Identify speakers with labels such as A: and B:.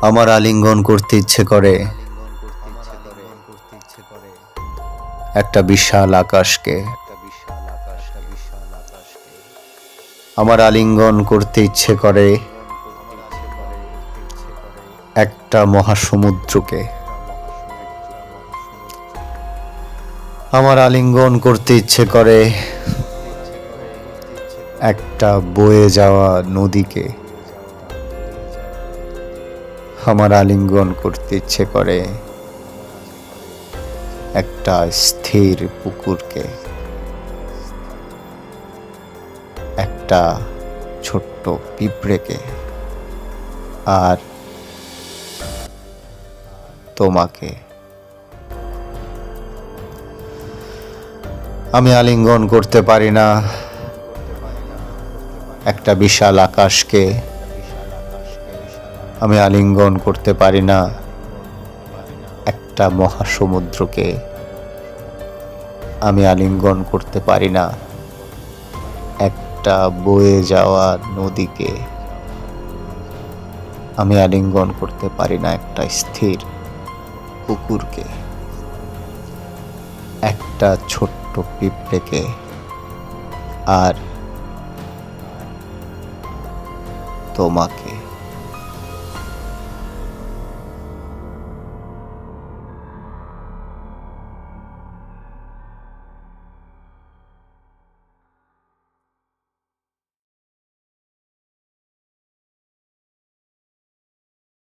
A: আমার আলিঙ্গন করতে ইচ্ছে করে একটা বিশাল আকাশকে। আমার আলিঙ্গন করতে ইচ্ছে করে একটা মহাসমুদ্রকে। আমার আলিঙ্গন করতে ইচ্ছে করে একটা বয়ে যাওয়া নদীকে। আমার আলিঙ্গন করতে ইচ্ছে করে একটা স্থির পুকুরকে, একটা ছোট্ট পিঁপড়েকে, আর তোমাকে। আমি আলিঙ্গন করতে পারি না একটা বিশাল আকাশকে। আমি আলিঙ্গন করতে পারি না একটা মহাসমুদ্রকে। আমি আলিঙ্গন করতে পারি না একটা বয়ে যাওয়া নদীকে। আমি আলিঙ্গন করতে পারি না একটা স্থির পুকুরকে, একটা ছোট্ট পিঁপড়েকে, আর তোমাকে।